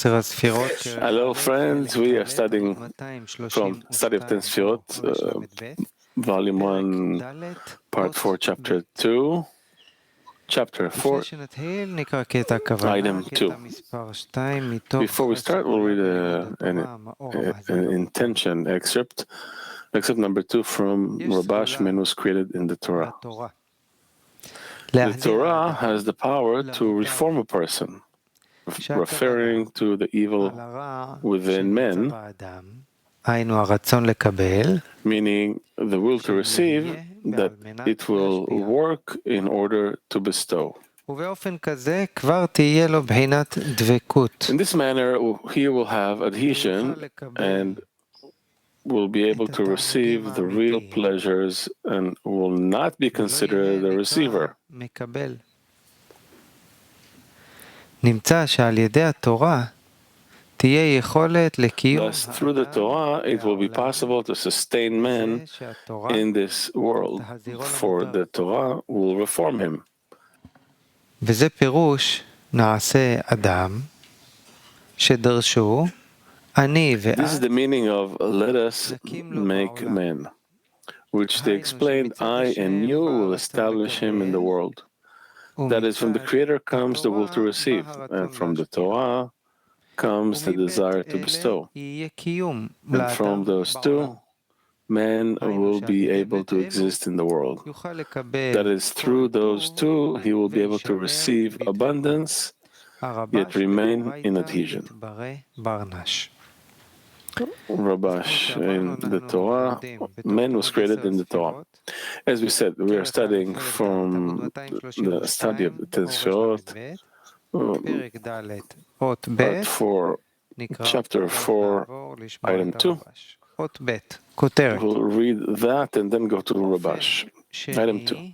Hello, friends. We are studying from Study of Ten Sefirot, Volume 1, Part 4, Chapter 2, Chapter 4, Item 2. Before we start, we'll read an intention excerpt number 2 from Rabash, man was created in the Torah. The Torah has the power to reform a person, referring to the evil within men, meaning the will to receive, that it will work in order to bestow. In this manner, he will have adhesion and will be able to receive the real pleasures and will not be considered a receiver. Thus, through the Torah, it will be possible to sustain man in this world, for the Torah will reform him. This is the meaning of let us make man, which they explained, I and you will establish him in the world. That is, from the Creator comes the will to receive, and from the Torah comes the desire to bestow. And from those two, man will be able to exist in the world. That is, through those two, he will be able to receive abundance, yet remain in adhesion. Rabash, in the Torah, man was created in the Torah. As we said, we are studying from the study of the Ten Sefirot, Part 4, Chapter 4, Item 2. We'll read that and then go to Rabash. Item 2.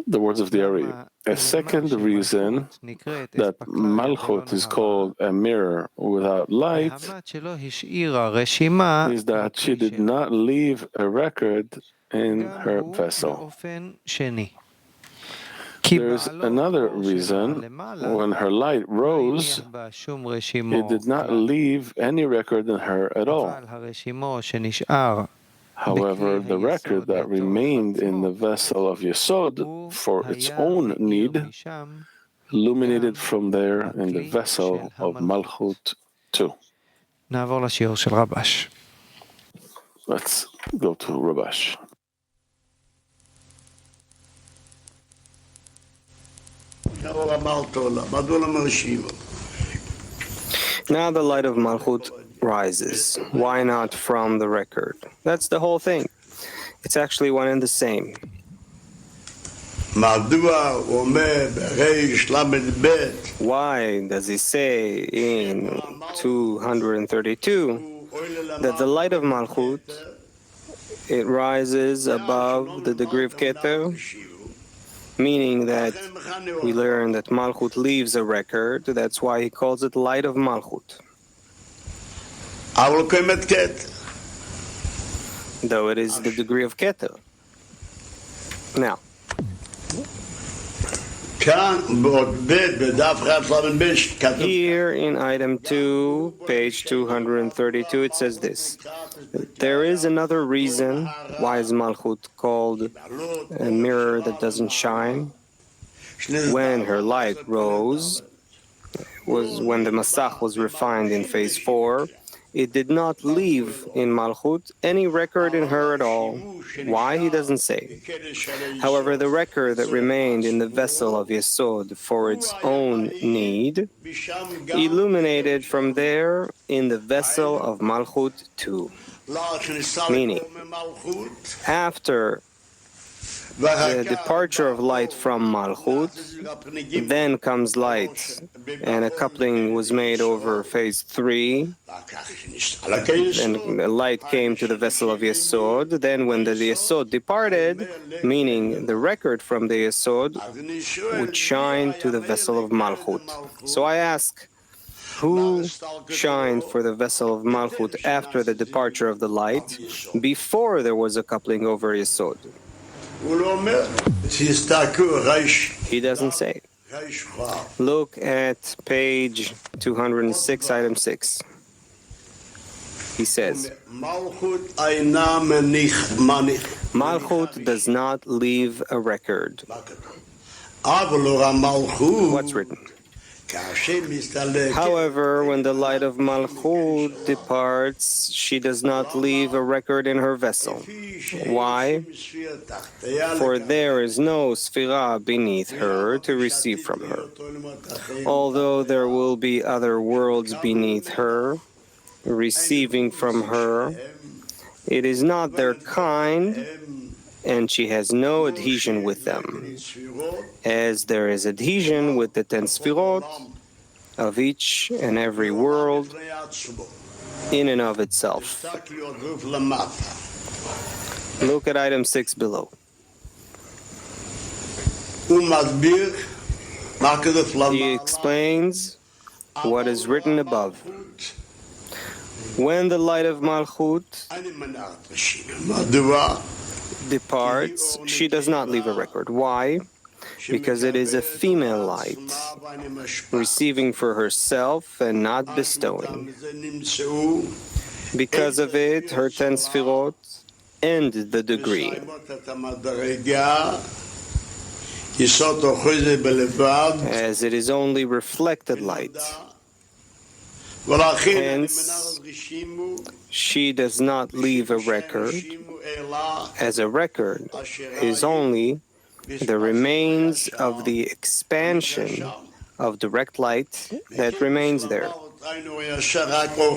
The words of the Ari. A second reason that Malchut is called a mirror without light is that she did not leave a record in her vessel. There's another reason. When her light rose, it did not leave any record in her at all. However, the record that remained in the vessel of Yesod for its own need illuminated from there in the vessel of Malchut too. Let's go to Rabash. Now the light of Malchut rises. Why not from the record? That's the whole thing. It's actually one and the same. Why does he say in 232 that the light of Malchut, it rises above the degree of Keter? Meaning that we learn that Malchut leaves a record. That's why he calls it light of Malchut. Though it is the degree of Keter. Now, here in item 2, page 232, it says this. There is another reason why is Malchut called a mirror that doesn't shine. When her light rose, was when the Masach was refined in phase 4, it did not leave in Malchut any record in her at all. Why, he doesn't say. However, the record that remained in the vessel of Yesod for its own need illuminated from there in the vessel of Malchut too. Meaning, after the departure of light from Malchut, then comes light, and a coupling was made over phase 3, and the light came to the vessel of Yesod. Then when the Yesod departed, meaning the record from the Yesod, would shine to the vessel of Malchut. So I ask, who shined for the vessel of Malchut after the departure of the light, before there was a coupling over Yesod? He doesn't say. Look at page 206, item 6. He says, Malchut does not leave a record. What's written? However, when the light of Malchut departs, she does not leave a record in her vessel. Why? For there is no Sefirah beneath her to receive from her. Although there will be other worlds beneath her, receiving from her, it is not their kind, and she has no adhesion with them, as there is adhesion with the 10 Sefirot of each and every world in and of itself. Look at item 6 below. He explains what is written above. When the light of Malchut departs, she does not leave a record. Why? Because it is a female light, receiving for herself and not bestowing. Because of it, her 10 Sefirot end the degree. As it is only reflected light. Hence, she does not leave a record, as a record is only the remains of the expansion of direct light that remains there.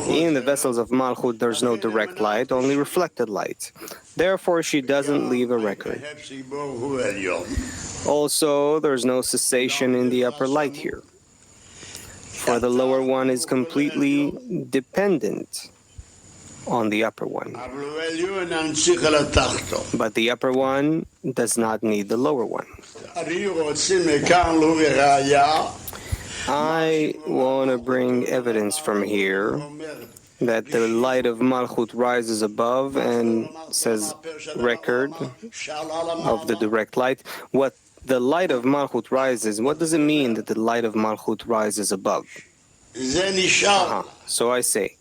In the vessels of Malchut, there's no direct light, only reflected light. Therefore, she doesn't leave a record. Also, there's no cessation in the upper light here, for the lower one is completely dependent on the upper one. But the upper one does not need the lower one. I want to bring evidence from here that the light of Malchut rises above and says record of the direct light. What the light of Malchut rises, what does it mean that the light of Malchut rises above? So I say,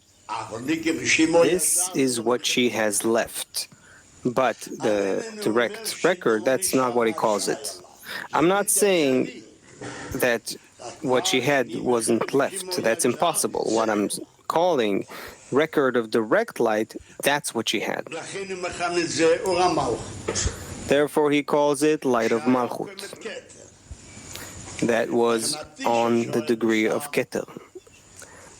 this is what she has left. But the direct record, that's not what he calls it. I'm not saying that what she had wasn't left. That's impossible. What I'm calling record of direct light, that's what she had. Therefore, he calls it light of Malchut. That was on the degree of Keter.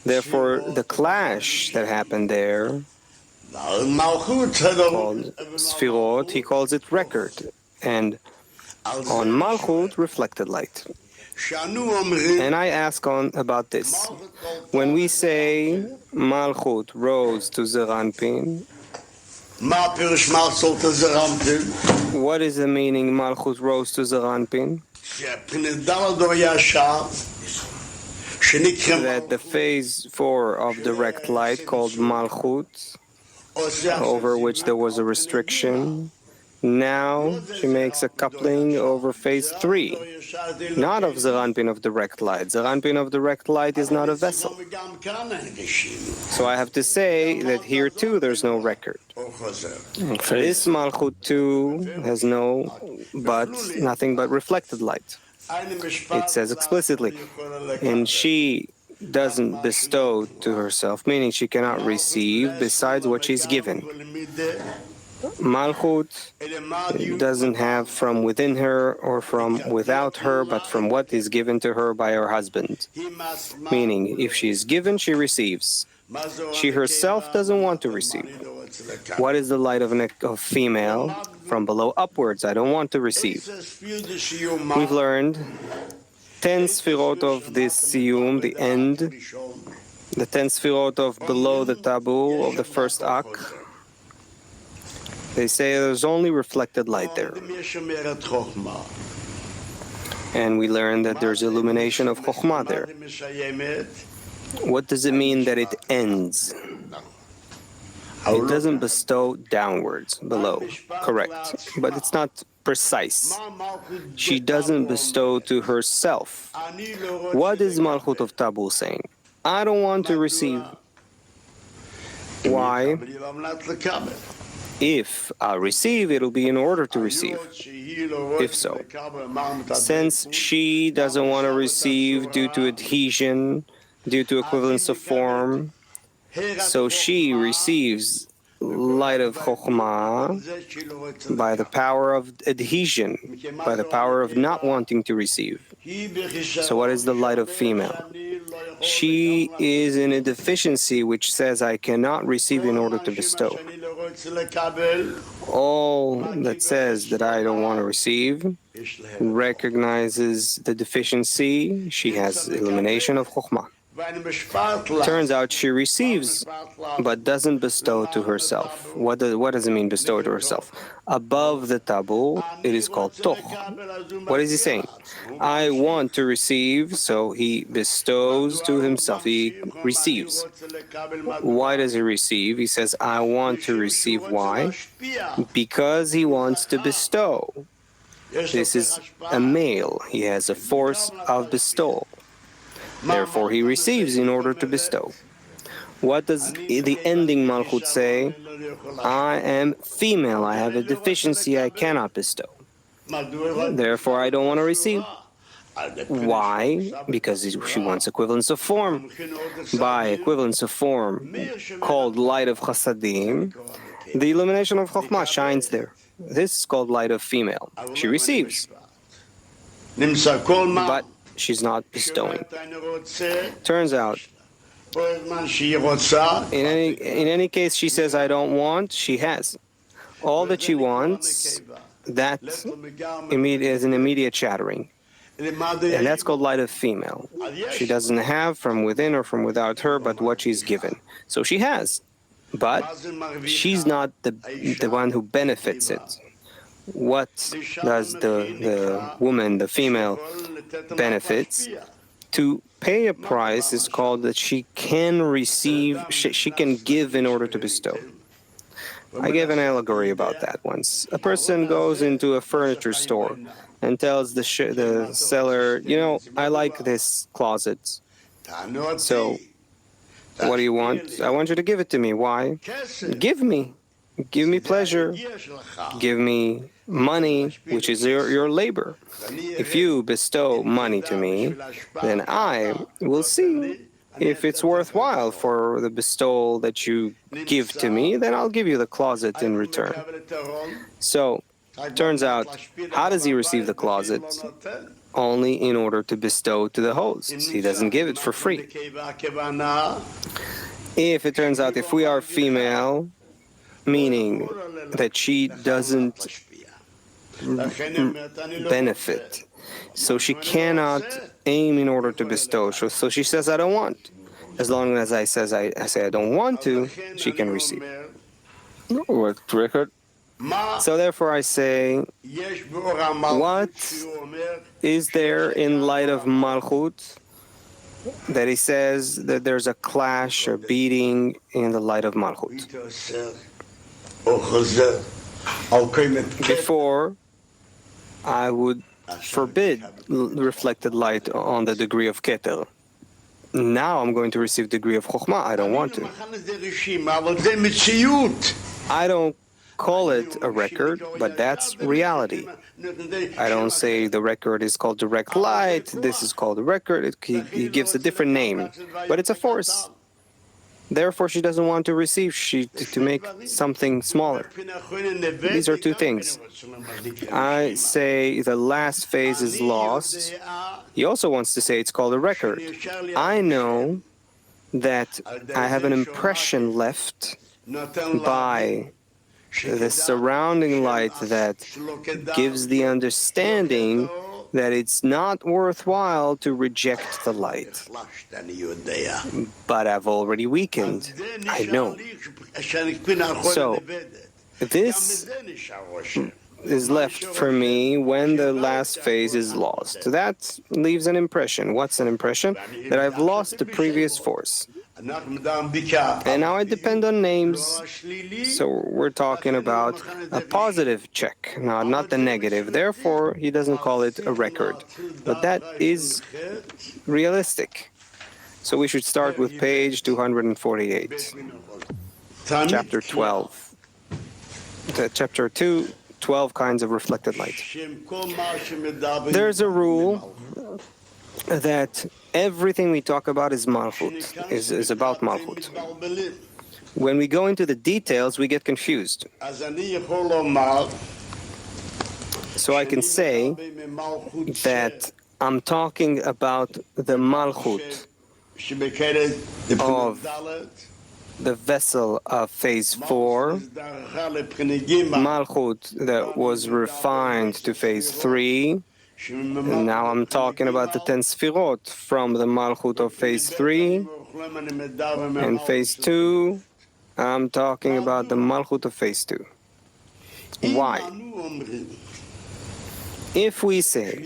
Therefore, the clash that happened there, called Sefirot, he calls it record. And on Malchut, reflected light. And I ask about this. When we say Malchut rose to Zeranpin, what is the meaning Malchut rose to Zeranpin? That the phase 4 of direct light called Malchut, over which there was a restriction, now she makes a coupling over phase 3, not of Zeranpin of direct light. Zeranpin of direct light is not a vessel. So I have to say that here too there's no record. This Malchut too has nothing but reflected light. It says explicitly, and she doesn't bestow to herself, meaning she cannot receive besides what she's given. Malchut doesn't have from within her or from without her, but from what is given to her by her husband. Meaning, if she is given, she receives. She herself doesn't want to receive. What is the light of a female? From below upwards, I don't want to receive. We've learned 10 Sefirot of this Siyum, the end, the 10 Sefirot of below the tabu of the first Ak. They say there's only reflected light there. And we learn that there's illumination of Chokhmah there. What does it mean that it ends? It doesn't bestow downwards, below. Correct. But it's not precise. She doesn't bestow to herself. What is Malchut of Tabul saying? I don't want to receive. Why? If I'll receive, it'll be in order to receive. If so. Since she doesn't want to receive due to adhesion, due to equivalence of form, so she receives light of Chokhmah by the power of adhesion, by the power of not wanting to receive. So what is the light of female? She is in a deficiency which says, I cannot receive in order to bestow. All that says that I don't want to receive recognizes the deficiency. She has elimination of Chokhmah. Turns out she receives, but doesn't bestow to herself. What does it mean, bestow to herself? Above the tabu, it is called toch. What is he saying? I want to receive, so he bestows to himself. He receives. Why does he receive? He says, I want to receive. Why? Because he wants to bestow. This is a male. He has a force of bestowal. Therefore, he receives in order to bestow. What does the ending Malchut say? I am female. I have a deficiency. I cannot bestow. Therefore, I don't want to receive. Why? Because she wants equivalence of form. By equivalence of form, called light of Chasadim, the illumination of Chokhmah shines there. This is called light of female. She receives. But she's not bestowing. Turns out, in any case, she says, I don't want, she has. All that she wants, that is an immediate shattering. And that's called light of female. She doesn't have from within or from without her, but what she's given. So she has, but she's not the one who benefits it. What does the woman, the female, benefits? To pay a price is called that she can receive, she can give in order to bestow. I gave an allegory about that once. A person goes into a furniture store and tells the seller, you know, I like this closet. So, what do you want? I want you to give it to me. Why? Give me. Give me pleasure. Give me money, which is your labor. If you bestow money to me, then I will see if it's worthwhile for the bestowal that you give to me, then I'll give you the closet in return. So, turns out, how does he receive the closet? Only in order to bestow to the host. He doesn't give it for free. If it turns out, if we are female, meaning that she doesn't benefit, so she cannot aim in order to bestow. So she says, I don't want. As long as I say I don't want to, she can receive. What record? So therefore I say, what is there in light of Malchut that he says that there's a clash or beating in the light of Malchut? Before, I would forbid reflected light on the degree of Keter. Now I'm going to receive degree of Chokhmah. I don't want to. I don't call it a record, but that's reality. I don't say the record is called direct light, this is called a record. He gives a different name, but it's a force. Therefore, she doesn't want to receive, to make something smaller. These are two things. I say the last phase is lost. He also wants to say it's called a record. I know that I have an impression left by the surrounding light that gives the understanding that it's not worthwhile to reject the light. But I've already weakened. I know. So, this is left for me when the last phase is lost. That leaves an impression. What's an impression? That I've lost the previous force. And now I depend on names. So we're talking about a positive check, not the negative. Therefore, he doesn't call it a record. But that is realistic. So we should start with page 248, chapter 12. Chapter 2, 12 kinds of reflected light. There's a rule that everything we talk about is Malchut, is about Malchut. When we go into the details, we get confused. So I can say that I'm talking about the Malchut of the vessel of phase 4, Malchut that was refined to phase 3, and now I'm talking about the 10 Sefirot from the Malchut of phase 3, and phase 2, I'm talking about the Malchut of phase 2. Why? If we say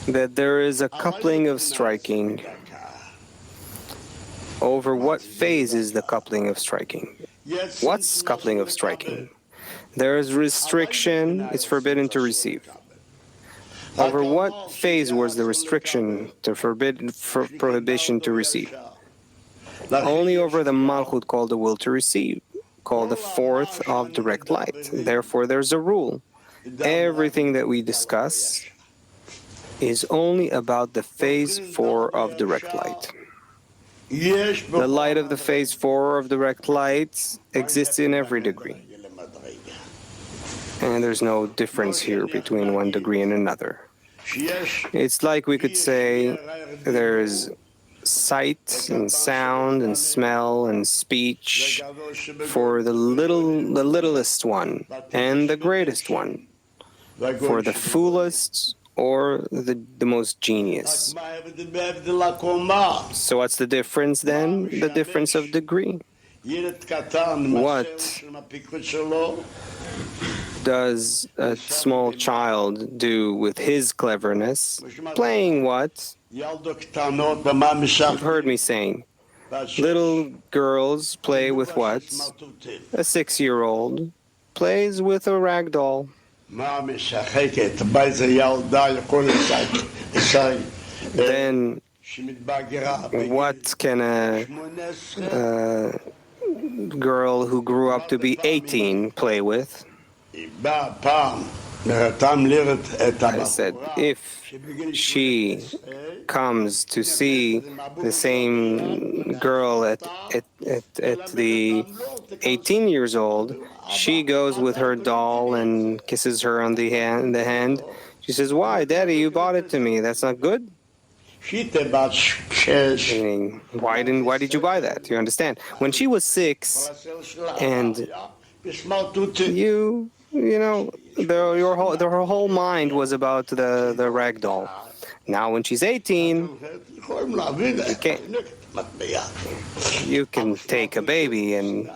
that there is a coupling of striking, over what phase is the coupling of striking? What's coupling of striking? There is restriction, it's forbidden to receive. Over what phase was the restriction to prohibition to receive? Only over the Malchut called the will to receive, called the fourth of direct light. Therefore, there's a rule. Everything that we discuss is only about the phase 4 of direct light. The light of the phase 4 of direct light exists in every degree. And there's no difference here between one degree and another. It's like we could say there's sight and sound and smell and speech for the littlest one and the greatest one, for the fullest or the most genius. So what's the difference then? The difference of degree. What does a small child do with his cleverness? Playing what? You've heard me saying. Little girls play with what? A 6-year-old plays with a rag doll. Then what can a girl who grew up to be 18 play with? I said, if she comes to see the same girl at the 18 years old, she goes with her doll and kisses her on the hand. She says, "Why, Daddy, you bought it to me. That's not good." Meaning, why did you buy that? You understand? When she was 6, and her whole mind was about the rag doll. Now, when she's 18, you can take a baby and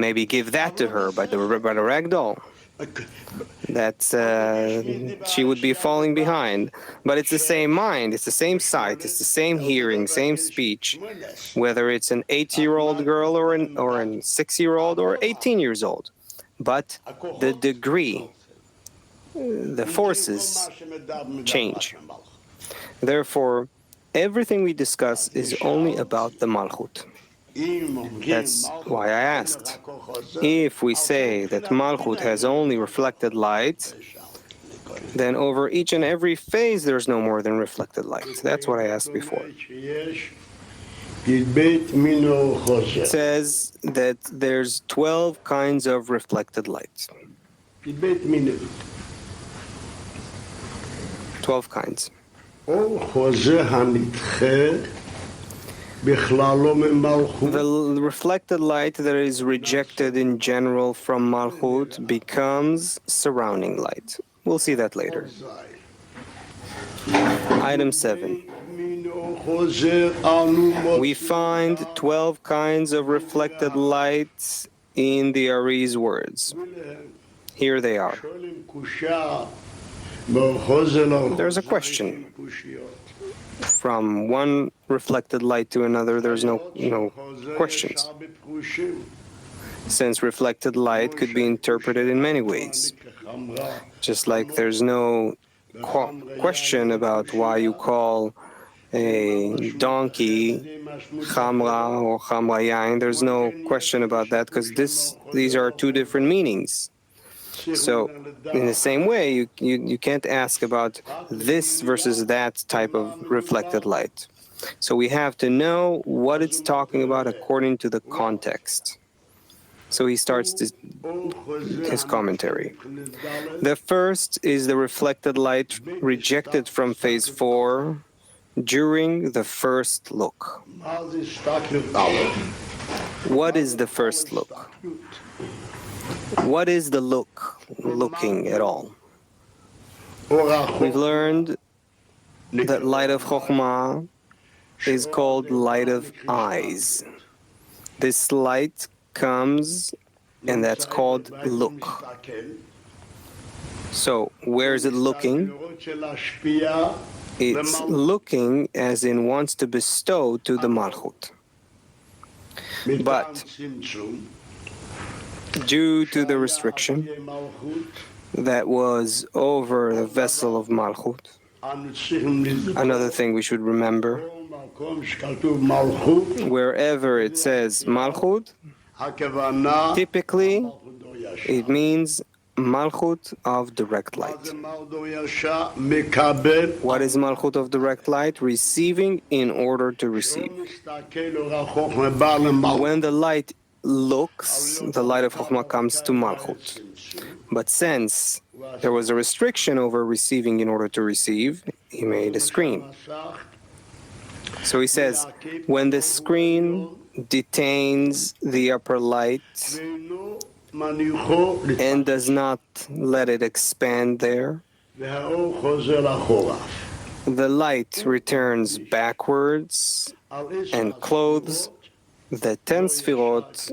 maybe give that to her by the rag doll. That's she would be falling behind. But it's the same mind, it's the same sight, it's the same hearing, same speech, whether it's an 8-year-old girl or a 6-year-old or 18 years old. But the degree, the forces change. Therefore, everything we discuss is only about the Malchut. That's why I asked. If we say that Malchut has only reflected light, then over each and every phase there's no more than reflected light. That's what I asked before. It says that there's 12 kinds of reflected light. 12 kinds. The reflected light that is rejected in general from Malchut becomes surrounding light. We'll see that later. Item 7. We find 12 kinds of reflected light in the Ari's words. Here they are. There's a question. from one reflected light to another, there's no questions, since reflected light could be interpreted in many ways. Just like there's no question about why you call a donkey Chamra or Chamra Yain. There's no question about that, because these are two different meanings. So in the same way, you can't ask about this versus that type of reflected light. So we have to know what it's talking about according to the context. So he starts his commentary. The first is the reflected light rejected from phase 4 during the first look. What is the first look? What is the looking at all? We've learned that light of Chokhmah is called light of eyes. This light comes, and that's called look. So where is it looking? It's looking as in wants to bestow to the Malchut. But due to the restriction that was over the vessel of Malchut, another thing we should remember, wherever it says Malchut, typically it means Malchut of direct light. What is Malchut of direct light? Receiving in order to receive. When the light looks, the light of Chokhmah comes to Malchut. But since there was a restriction over receiving in order to receive, he made a screen. So he says, when the screen detains the upper light and does not let it expand there, the light returns backwards and clothes the 10 Sefirot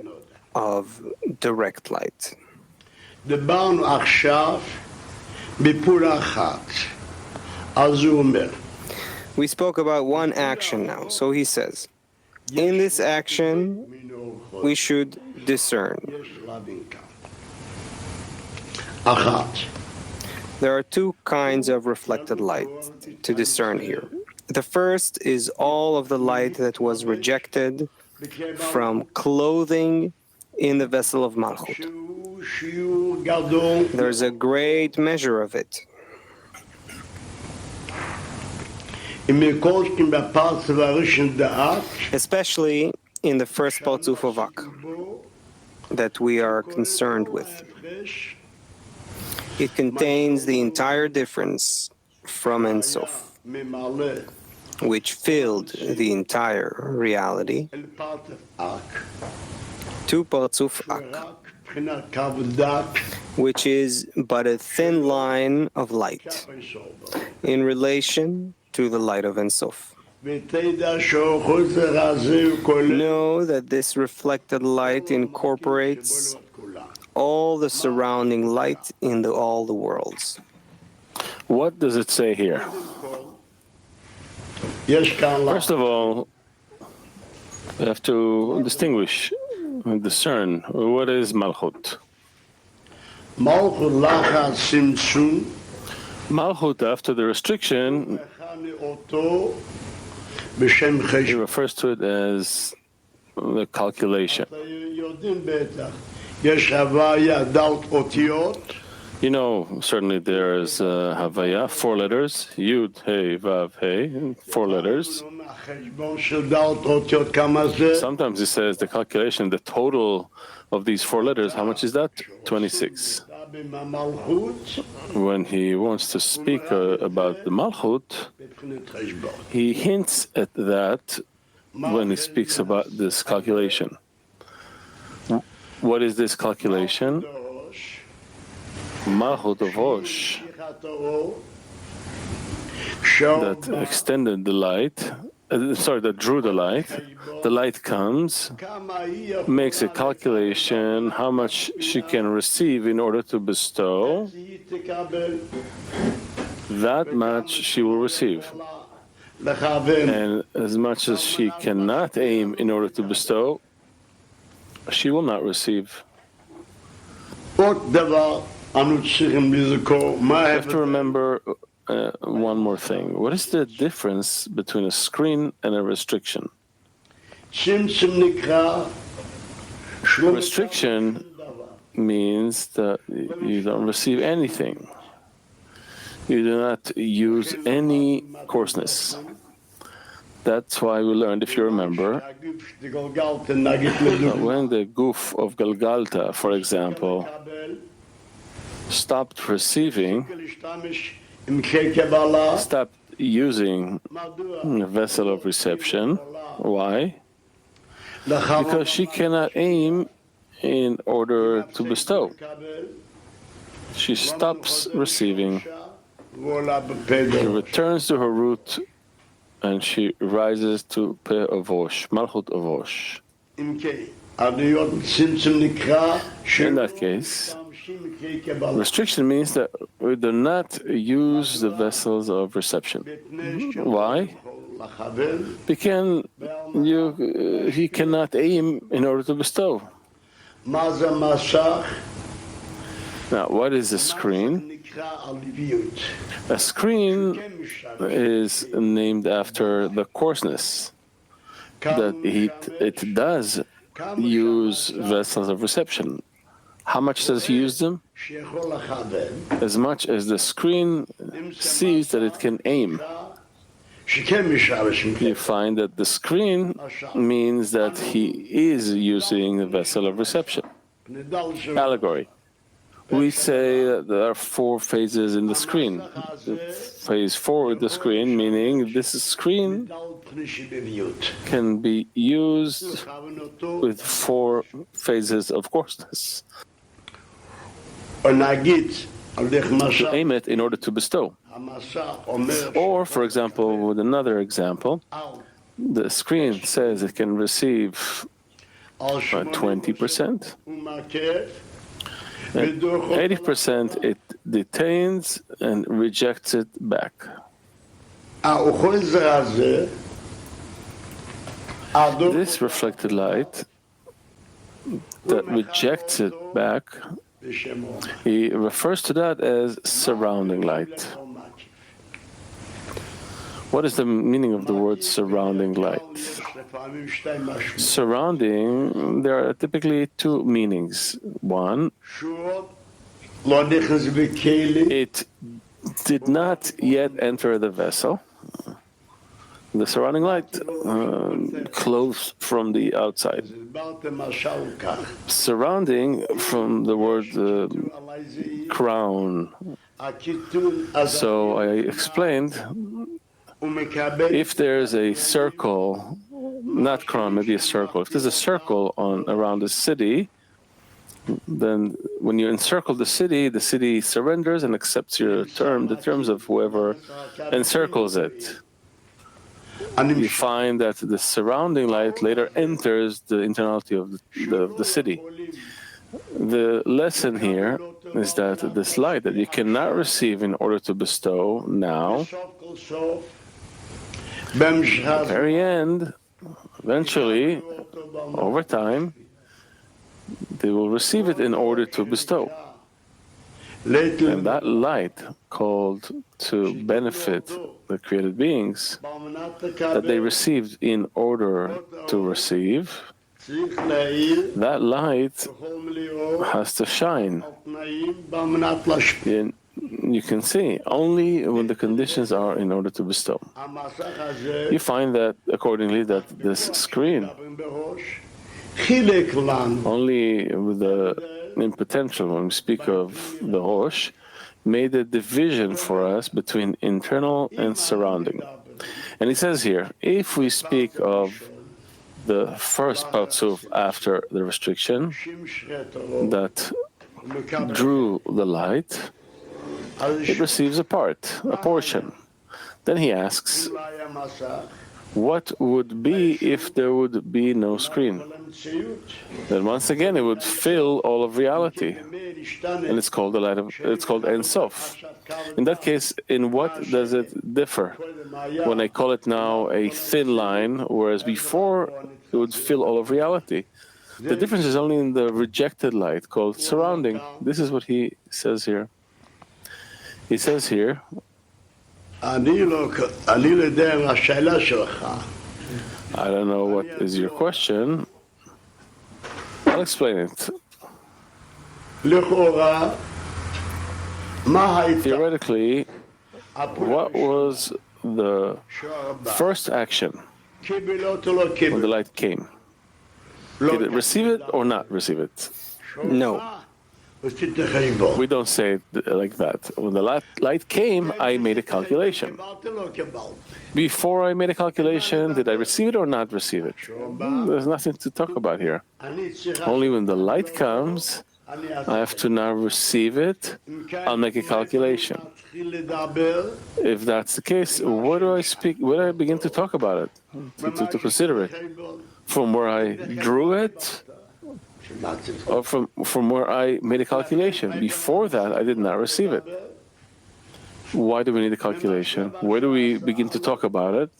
of direct light. We spoke about one action now. So he says, in this action, we should discern. There are two kinds of reflected light to discern here. The first is all of the light that was rejected from clothing in the vessel of Malchut. There's a great measure of it. Especially in the first Partzuf of Ak that we are concerned with. It contains the entire difference from Ein Sof, which filled the entire reality, to Partzuf Ak, which is but a thin line of light in relation to the light of Ein Sof. Know that this reflected light incorporates all the surrounding light in all the worlds. What does it say here? First of all, we have to distinguish and discern what is Malchut. Malchut, after the restriction, he refers to it as the calculation. You know, certainly there is Havaya, 4 letters, Yud, Hey, Vav, Hey, 4 letters. Sometimes he says the calculation, the total of these 4 letters, how much is that? 26. When he wants to speak about the Malchut, he hints at that when he speaks about this calculation. What is this calculation? Malchut of Rosh, that extended the light, that drew the light comes, makes a calculation how much she can receive in order to bestow, that much she will receive. And as much as she cannot aim in order to bestow, she will not receive. You have to remember one more thing. What is the difference between a screen and a restriction? Restriction means that you don't receive anything. You do not use any coarseness. That's why we learned, if you remember, when the goof of Galgalta, for example, stopped receiving, stopped using a vessel of reception. Why? Because she cannot aim in order to bestow. She stops receiving. She returns to her root and she rises to Pe Avosh, Malchut Avosh. In that case, restriction means that we do not use the vessels of reception. Why? Because he cannot aim in order to bestow. Now, what is a screen? A screen is named after the coarseness, that it does use vessels of reception. How much does he use them? As much as the screen sees that it can aim. You find that the screen means that he is using a vessel of reception. Allegory. We say that there are 4 phases in the screen. Phase 4 of the screen, meaning this screen can be used with 4 phases of coarseness. To aim it in order to bestow. Or, for example, with another example, the screen says it can receive 20%. And 80% it detains and rejects it back. This reflected light that rejects it back, he refers to that as surrounding light. What is the meaning of the word surrounding light? Surrounding, there are typically 2 meanings. One, it did not yet enter the vessel. The surrounding light clothes from the outside. Surrounding from the word crown. So I explained, if there's a circle, not crown, maybe a circle. If there's a circle around the city, then when you encircle the city surrenders and accepts the terms of whoever encircles it. You find that the surrounding light later enters the internality of the city. The lesson here is that this light that you cannot receive in order to bestow now, at the very end, eventually, over time, they will receive it in order to bestow. And that light called to benefit the created beings that they received in order to receive, that light has to shine. And you can see only when the conditions are in order to bestow. You find that accordingly that this screen, only with in potential, when we speak of the Rosh, made a division for us between internal and surrounding. And he says here, if we speak of the first Partsuf after the restriction that drew the light, it receives a portion. Then he asks, what would be if there would be no screen? Then once again, it would fill all of reality, and it's called the light of. It's called Ein Sof. In that case, in what does it differ? When I call it now a thin line, whereas before it would fill all of reality. The difference is only in the rejected light called surrounding. This is what he says here. He says here. I don't know what is your question. I'll explain it. Theoretically, what was the first action when the light came? Did it receive it or not receive it? No. We don't say it like that. When the light came, I made a calculation. Before I made a calculation, did I receive it or not receive it? There's nothing to talk about here. Only when the light comes, I have to now receive it. I'll make a calculation. If that's the case, where do I speak? Where do I begin to talk about it? To consider it? From where I drew it? Or from where I made a calculation? Before that, I did not receive it. Why do we need a calculation? Where do we begin to talk about it?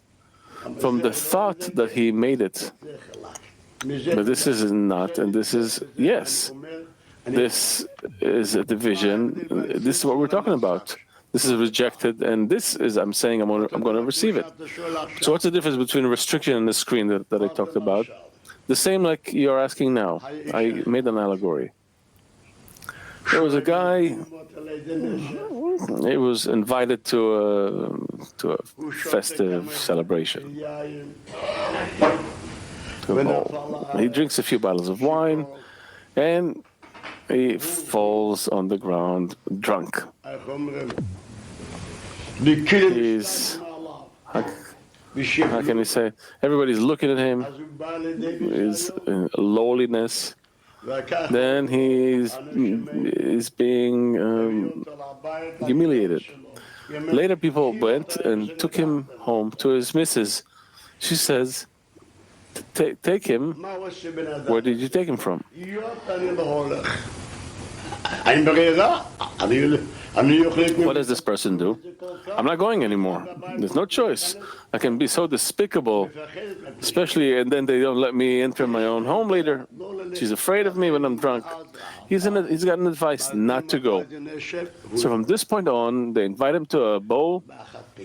From the thought that he made it. But this is not, and this is yes. This is a division. This is what we're talking about. This is rejected, and this is, I'm saying I'm going to receive it. So what's the difference between a restriction and the screen that I talked about? The same like you're asking now. I made an allegory. There was a guy, he was invited to a festive celebration. To a ball. He drinks a few bottles of wine, and he falls on the ground drunk. He's, how can we say? Everybody's looking at him. He's in lowliness. Then he's being humiliated. Later, people went and took him home to his missus. She says, "Take him. Where did you take him from?" What does this person do? I'm not going anymore. There's no choice. I can be so despicable, especially, and then they don't let me enter my own home later. She's afraid of me when I'm drunk. He's got an advice not to go. So from this point on, they invite him to a bowl,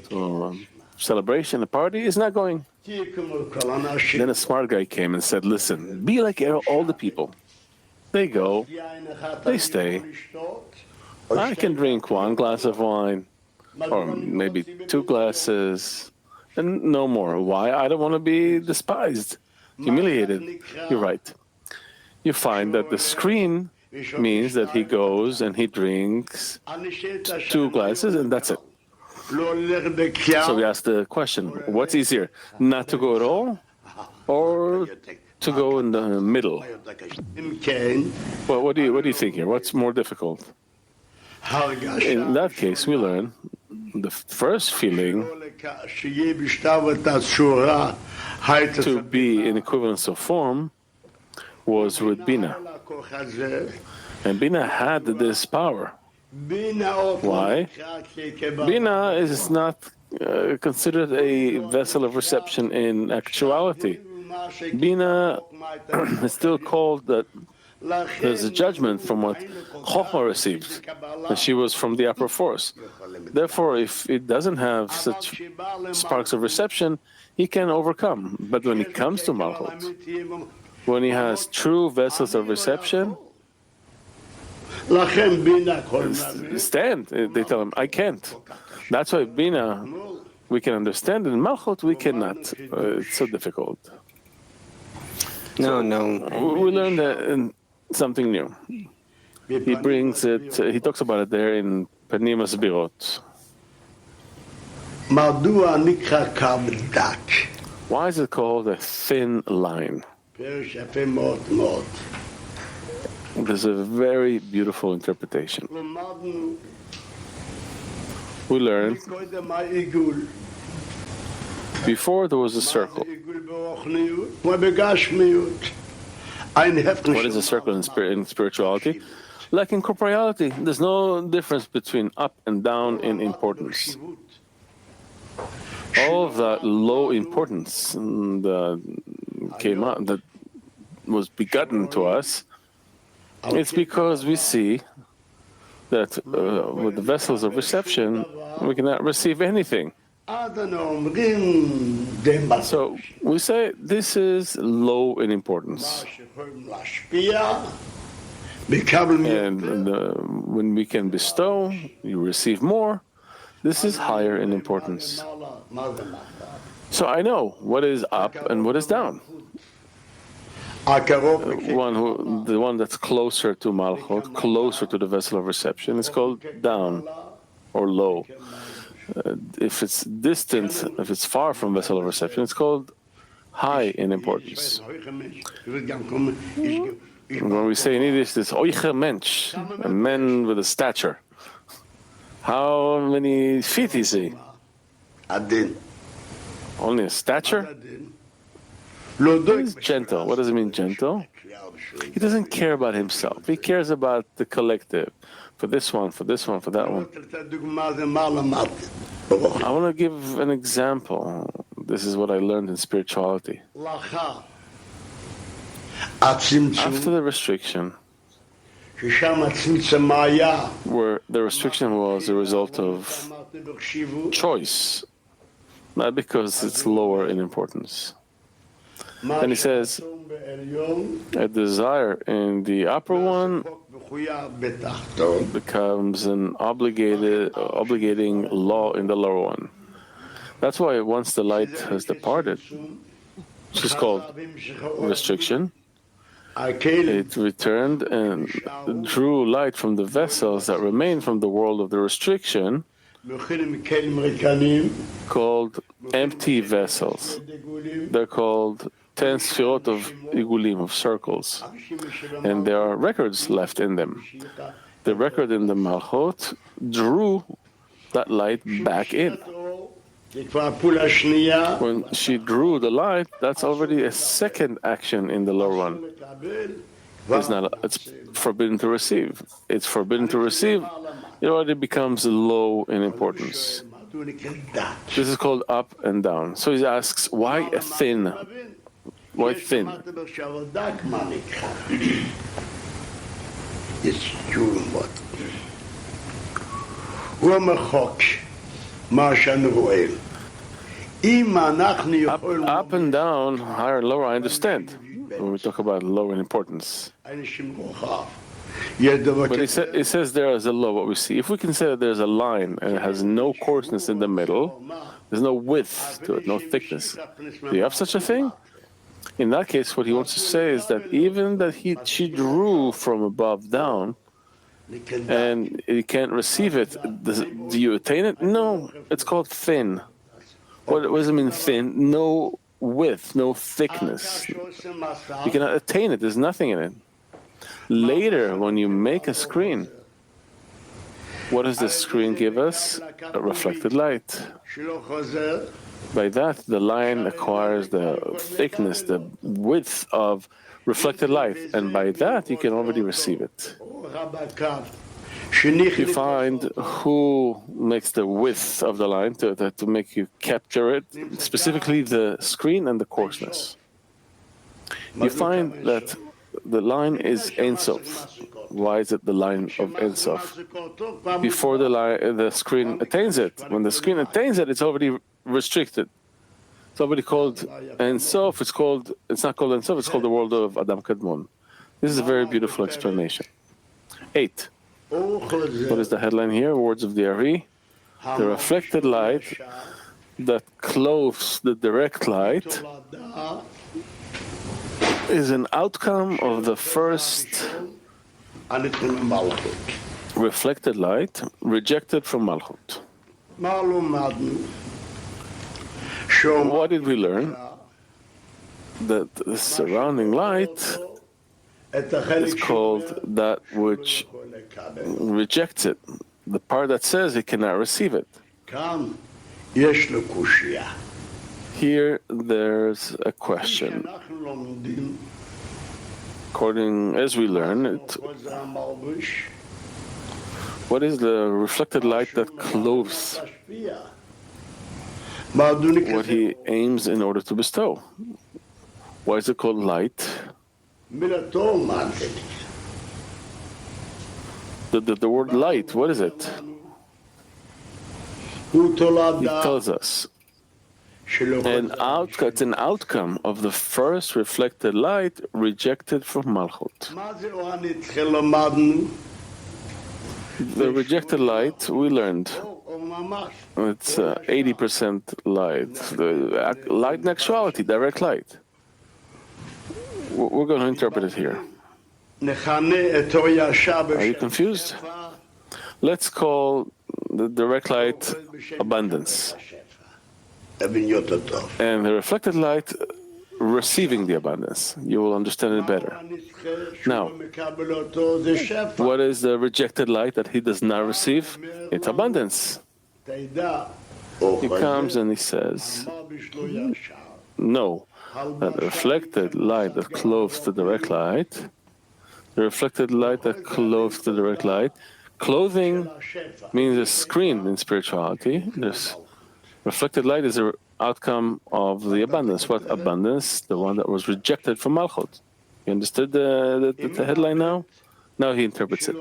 to a celebration, a party. He's not going. Then a smart guy came and said, "Listen, be like all the people. They go, they stay. I can drink 1 glass of wine, or maybe 2 glasses, and no more. Why? I don't want to be despised, humiliated." You're right. You find that the screen means that he goes and he drinks 2 glasses, and that's it. So we ask the question, what's easier, not to go at all, or to go in the middle? Well, what do you think here? What's more difficult? In that case, we learn the first feeling to be in equivalence of form was with Bina. And Bina had this power. Why? Bina is not considered a vessel of reception in actuality. Bina is still called that there's a judgment from what Chokhmah received, and she was from the upper force. Therefore, if it doesn't have such sparks of reception, he can overcome. But when he comes to Malchut, when he has true vessels of reception, stand. They tell him, "I can't." That's why Bina, we can understand, in Malchut we cannot. It's so difficult. No. We learned that something new. He brings it, he talks about it there in Panim Sefirot. Why is it called a thin line? There's a very beautiful interpretation. We learned Before there was a circle. What is a circle in spirituality? Like in corporeality, there's no difference between up and down in importance. All of that low importance that came out, that was begotten to us, it's because we see that with the vessels of reception, we cannot receive anything. So we say this is low in importance. And when we can bestow, you receive more. This is higher in importance. So I know what is up and what is down. The one that's closer to Malchut, closer to the vessel of reception, is called down or low. If it's distant, if it's far from vessel of reception, it's called high in importance. When we say in Yiddish, it's oicher mensch, a man with a stature. How many feet is he? Only a stature? He's gentle. What does it mean, gentle? He doesn't care about himself. He cares about the collective. For this one, for this one, for that one. I want to give an example. This is what I learned in spirituality. After the restriction, where the restriction was a result of choice, not because it's lower in importance. And he says, a desire in the upper one becomes an obligating law in the lower one. That's why once the light has departed, which is called restriction, it returned and drew light from the vessels that remain from the world of the restriction, called empty vessels. They're called 10 Sefirot of Igulim, of circles. And there are records left in them. The record in the Malchut drew that light back in. When she drew the light, that's already a second action in the lower one. It's forbidden to receive. It's forbidden to receive. It already becomes low in importance. This is called up and down. So he asks, why thin? Why thin? Up and down, higher and lower, I understand when we talk about lower in importance. But it says there is a low, what we see. If we can say that there's a line and it has no coarseness in the middle, there's no width to it, no thickness. Do you have such a thing? In that case, what he wants to say is that even that she drew from above down, and you can't receive it, do you attain it? No, it's called thin. What does it mean thin? No width, no thickness. You cannot attain it, there's nothing in it. Later, when you make a screen, what does the screen give us? A reflected light. By that, the line acquires the thickness, the width of reflected light, and by that, you can already receive it. You find who makes the width of the line to make you capture it, specifically the screen and the coarseness. You find that the line is Ein Sof. Why is it the line of Ein Sof? Before the screen attains it. When the screen attains it, it's already restricted. It's already called Ein Sof. It's not called Ein Sof, it's called the world of Adam Kadmon. This is a very beautiful explanation. 8. What is the headline here? Words of the Ari. The reflected light that clothes the direct light is an outcome of the first reflected light rejected from Malchut. What did we learn? That the surrounding light is called that which rejects it, the part that says it cannot receive it. Here, there's a question. According as we learn it, what is the reflected light that clothes what he aims in order to bestow? Why is it called light? The word light, what is it? He tells us it's an outcome of the first reflected light rejected from Malchut. The rejected light, we learned, it's 80% light. The light in actuality, direct light. We're going to interpret it here. Are you confused? Let's call the direct light abundance, and the reflected light receiving the abundance. You will understand it better. Now, what is the rejected light that he does not receive? It's abundance. He comes and he says, no, that the reflected light that clothes the direct light, the reflected light that clothes the direct light, clothing means a screen in spirituality. This reflected light is an outcome of the abundance. What abundance? The one that was rejected from Malchut. You understood the headline now? Now he interprets it.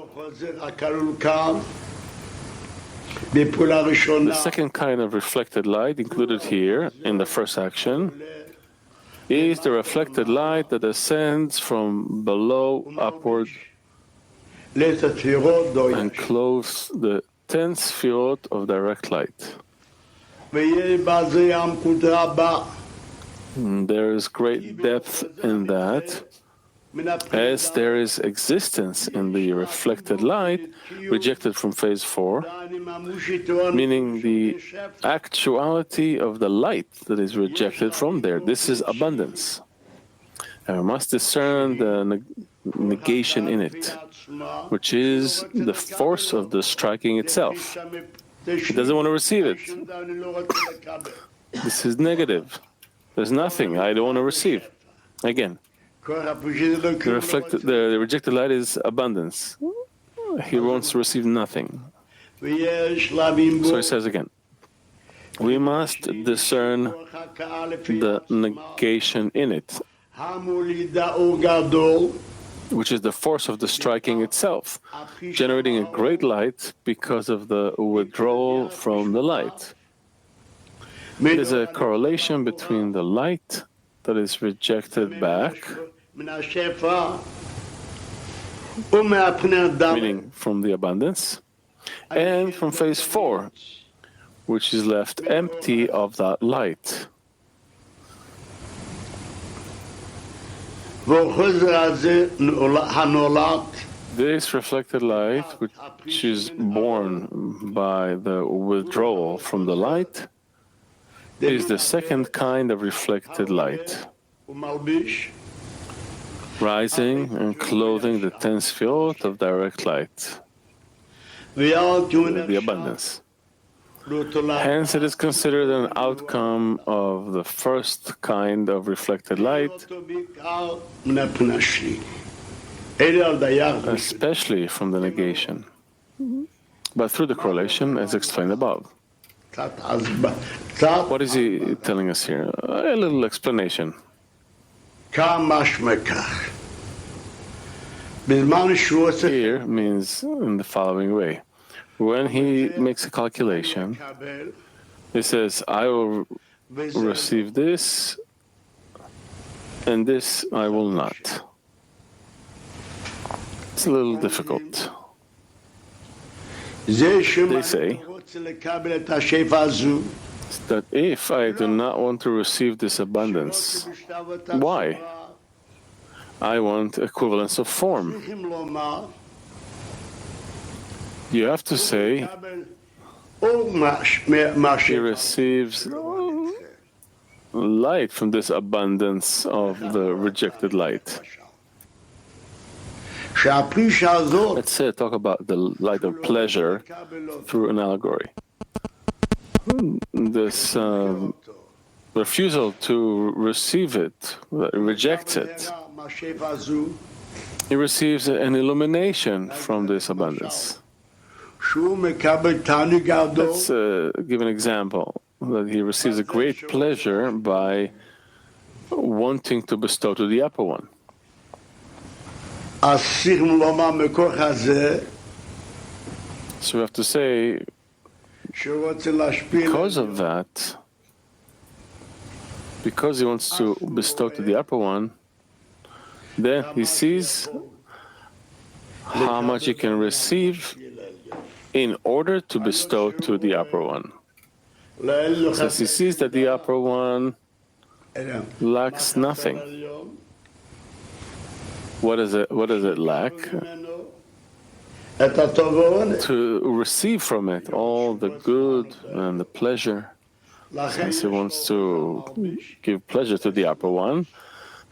The second kind of reflected light included here in the first action is the reflected light that ascends from below upward and clothes the 10 Sefirot of direct light. There is great depth in that, as there is existence in the reflected light rejected from phase 4, meaning the actuality of the light that is rejected from there. This is abundance. And we must discern the negation in it, which is the force of the striking itself. He doesn't want to receive it. This is negative. There's nothing. I don't want to receive. Again, the rejected light is abundance. He wants to receive nothing. So he says again, we must discern the negation in it, which is the force of the striking itself, generating a great light because of the withdrawal from the light. There's a correlation between the light that is rejected back, meaning from the abundance, and from phase 4, which is left empty of that light. This reflected light, which is born by the withdrawal from the light, is the second kind of reflected light, rising and clothing the 10 Sefirot of direct light, the abundance. Hence, it is considered an outcome of the first kind of reflected light, especially from the negation, but through the correlation as explained above. What is he telling us here? A little explanation. Here means in the following way. When he makes a calculation, he says, I will receive this, and this I will not. It's a little difficult. They say that if I do not want to receive this abundance, why? I want equivalence of form. You have to say, he receives light from this abundance of the rejected light. Let's talk about the light of pleasure through an allegory. This refusal to receive it, rejects it, he receives an illumination from this abundance. Let's give an example, that he receives a great pleasure by wanting to bestow to the upper one. So we have to say, because of that, because he wants to bestow to the upper one, then he sees how much he can receive in order to bestow to the upper one. Since he sees that the upper one lacks nothing. What does it lack? To receive from it all the good and the pleasure. Since he wants to give pleasure to the upper one,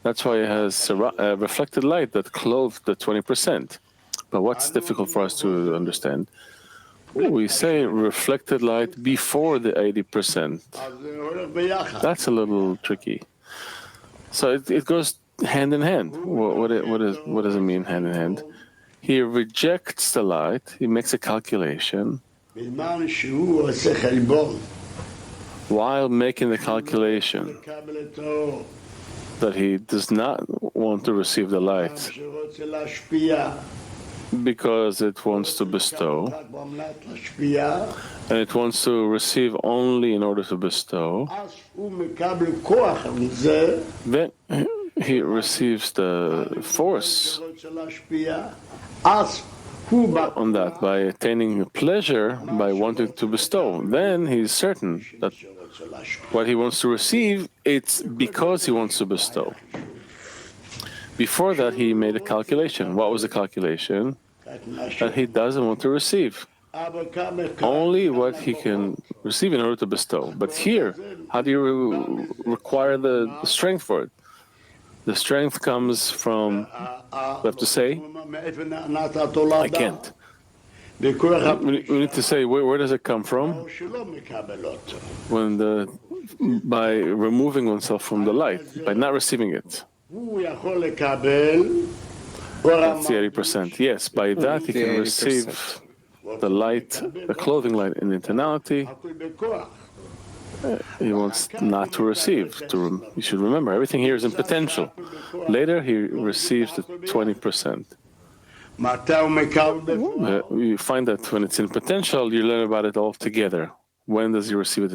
that's why he has a reflected light that clothed the 20%. But what's difficult for us to understand? We say reflected light before the 80%. That's a little tricky. So it goes hand in hand. What does it mean hand in hand? He rejects the light, he makes a calculation. While making the calculation that he does not want to receive the light because it wants to bestow, and it wants to receive only in order to bestow, then he receives the force on that by attaining pleasure, by wanting to bestow. Then he's certain that what he wants to receive, it's because he wants to bestow. Before that, he made a calculation. What was the calculation? That he doesn't want to receive. Only what he can receive in order to bestow. But here, how do you require the strength for it? The strength comes from, we have to say, I can't. We need to say, where does it come from? By removing oneself from the light, by not receiving it. That's the 80%. Yes, by that he can receive the light, the clothing light in internality. He wants not to receive. You should remember, everything here is in potential. Later he receives the 20%. You find that when it's in potential, you learn about it all together. When does he receive it in